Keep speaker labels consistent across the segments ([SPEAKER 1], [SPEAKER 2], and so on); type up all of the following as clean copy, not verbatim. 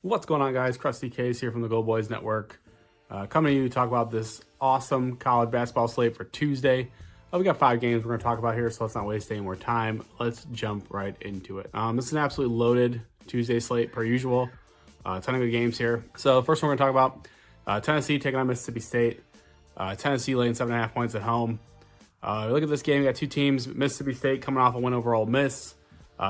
[SPEAKER 1] What's going on, guys? CrustyKs here from the Go Boys Network. Coming to you to talk about this awesome college basketball slate for Tuesday. We got 5 games we're going to talk about here, so let's not waste any more time. Let's jump right into it. This is an absolutely loaded Tuesday slate per usual. A ton of good games here. So first one we're going to talk about Tennessee taking on Mississippi State. Tennessee laying 7.5 points at home. Look at this game. We got two teams. Mississippi State coming off a win over Ole Miss.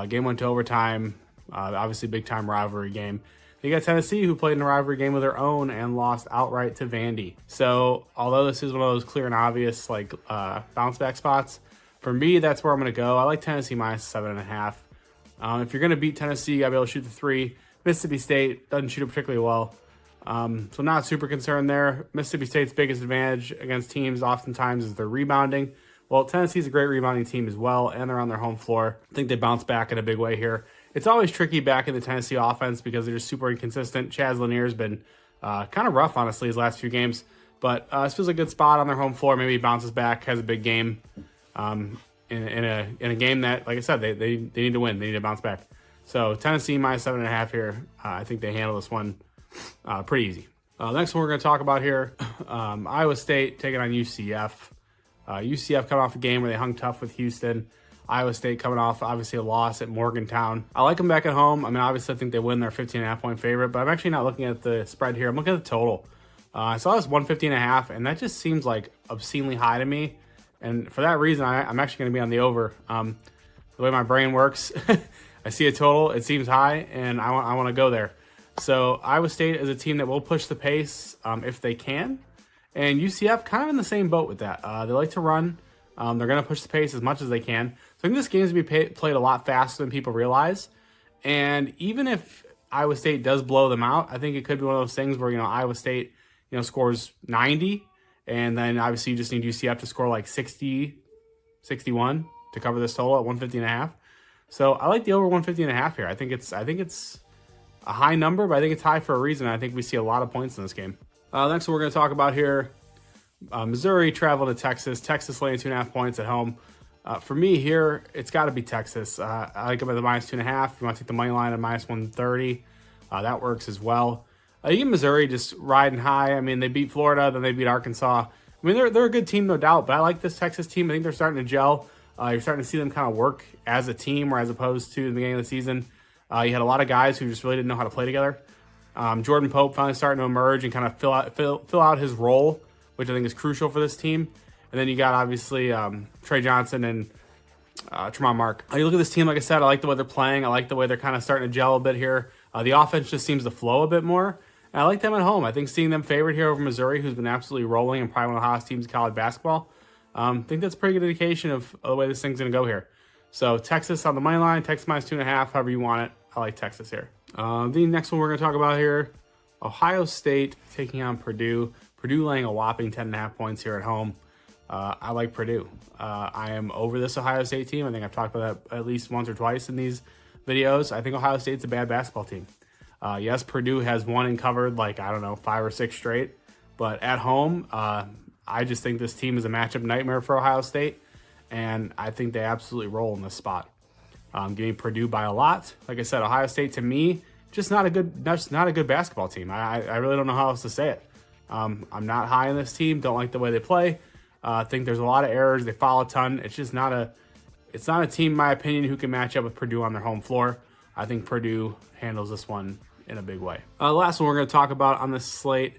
[SPEAKER 1] Game went to overtime. Obviously, big time rivalry game. You got Tennessee, who played in a rivalry game of their own and lost outright to Vandy. So, although this is one of those clear and obvious bounce back spots, for me, that's where I'm going to go. I like Tennessee minus 7.5. If you're going to beat Tennessee, you got to be able to shoot the three. Mississippi State doesn't shoot it particularly well, so not super concerned there. Mississippi State's biggest advantage against teams oftentimes is their rebounding. Well, Tennessee's a great rebounding team as well, and they're on their home floor. I think they bounce back in a big way here. It's always tricky back in the Tennessee offense because they're just super inconsistent. Chaz Lanier's been kind of rough, honestly, his last few games. But this feels like a good spot on their home floor. Maybe he bounces back, has a big game in a game that, like I said, they need to win. They need to bounce back. So Tennessee minus 7.5 here. I think they handle this one pretty easy. Next one we're going to talk about here, Iowa State taking on UCF. UCF coming off a game where they hung tough with Houston. Iowa State coming off, obviously, a loss at Morgantown. I like them back at home. I mean, obviously, I think they win. Their 15.5 point favorite, but I'm actually not looking at the spread here. I'm looking at the total. I saw this 150.5, and that just seems like obscenely high to me. And for that reason, I'm actually going to be on the over. The way my brain works, I see a total, it seems high, and I want to go there. So Iowa State is a team that will push the pace if they can. And UCF kind of in the same boat with that. They like to run. They're going to push the pace as much as they can. So I think this game is going to be played a lot faster than people realize. And even if Iowa State does blow them out, I think it could be one of those things where, Iowa State, scores 90. And then obviously you just need UCF to score like 60, 61 to cover this total at 150.5. So I like the over 150.5 here. I think it's a high number, but I think it's high for a reason. I think we see a lot of points in this game. Next one we're going to talk about here, Missouri travel to Texas. Texas laying 2.5 points at home. For me here, it's got to be Texas. I like them at the minus 2.5. If you want to take the money line at minus 130, that works as well. You get Missouri just riding high. I mean, they beat Florida, then they beat Arkansas. I mean, they're a good team, no doubt, but I like this Texas team. I think they're starting to gel. You're starting to see them kind of work as a team, or as opposed to the beginning of the season. You had a lot of guys who just really didn't know how to play together. Jordan Pope finally starting to emerge and kind of fill out his role, which I think is crucial for this team. And then you got, obviously, Trey Johnson and Tremont Mark. You look at this team, like I said, I like the way they're playing. I like the way they're kind of starting to gel a bit here. The offense just seems to flow a bit more. And I like them at home. I think seeing them favored here over Missouri, who's been absolutely rolling and probably one of the hottest teams in college basketball, I think that's a pretty good indication of the way this thing's going to go here. So Texas on the money line, Texas minus 2.5, however you want it. I like Texas here. The next one we're going to talk about here, Ohio State taking on Purdue. Purdue laying a whopping 10.5 points here at home. I like Purdue. I am over this Ohio State team. I think I've talked about that at least once or twice in these videos. I think Ohio State's a bad basketball team. Yes, Purdue has won and covered 5 or 6 straight. But at home, I just think this team is a matchup nightmare for Ohio State. And I think they absolutely roll in this spot. Give me Purdue by a lot. Like I said, Ohio State to me, just not a good basketball team. I really don't know how else to say it. I'm not high on this team. Don't like the way they play. I think there's a lot of errors. They foul a ton. It's just not a team, in my opinion, who can match up with Purdue on their home floor. I think Purdue handles this one in a big way. The last one we're going to talk about on this slate,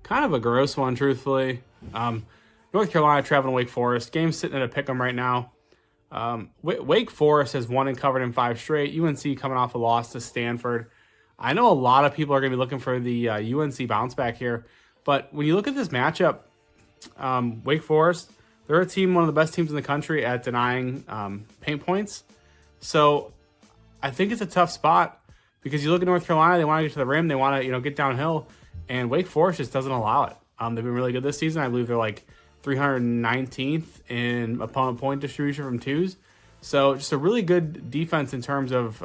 [SPEAKER 1] kind of a gross one, truthfully. North Carolina traveling to Wake Forest. Game's sitting at a pick 'em right now. Wake Forest has won and covered in 5 straight. UNC coming off a loss to Stanford. I know a lot of people are going to be looking for the UNC bounce back here, but when you look at this matchup, Wake Forest, they're a team, one of the best teams in the country at denying paint points. So I think it's a tough spot because you look at North Carolina, they want to get to the rim, they want to get downhill, and Wake Forest just doesn't allow it. They've been really good this season. I believe they're like 319th in opponent point distribution from twos. So just a really good defense in terms of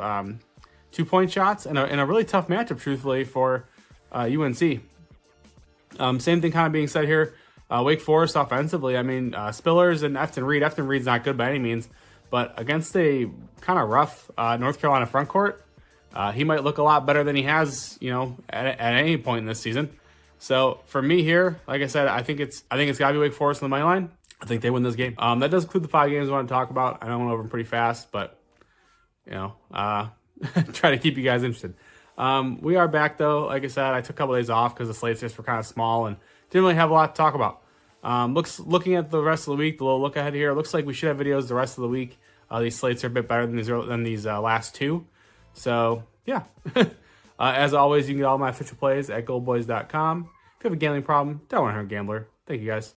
[SPEAKER 1] 2-point shots and a really tough matchup, truthfully, for UNC. Same thing kind of being said here. Wake Forest offensively, I mean, Spillers and Efton Reed. Efton Reed's not good by any means, but against a kind of rough North Carolina front court, he might look a lot better than he has, at any point in this season. So for me here, like I said, I think it's got to be Wake Forest on the money line. I think they win this game. That does include the 5 games I want to talk about. I know I went over them pretty fast, but try to keep you guys interested. We are back though. Like I said, I took a couple days off because the slates just were kind of small and didn't really have a lot to talk about. Looking at the rest of the week, the little look ahead here, it looks like we should have videos the rest of the week. These slates are a bit better than these last 2. So yeah. As always, you can get all my official plays at goldboys.com. If you have a gambling problem, don't want to hurt a gambler. Thank you guys.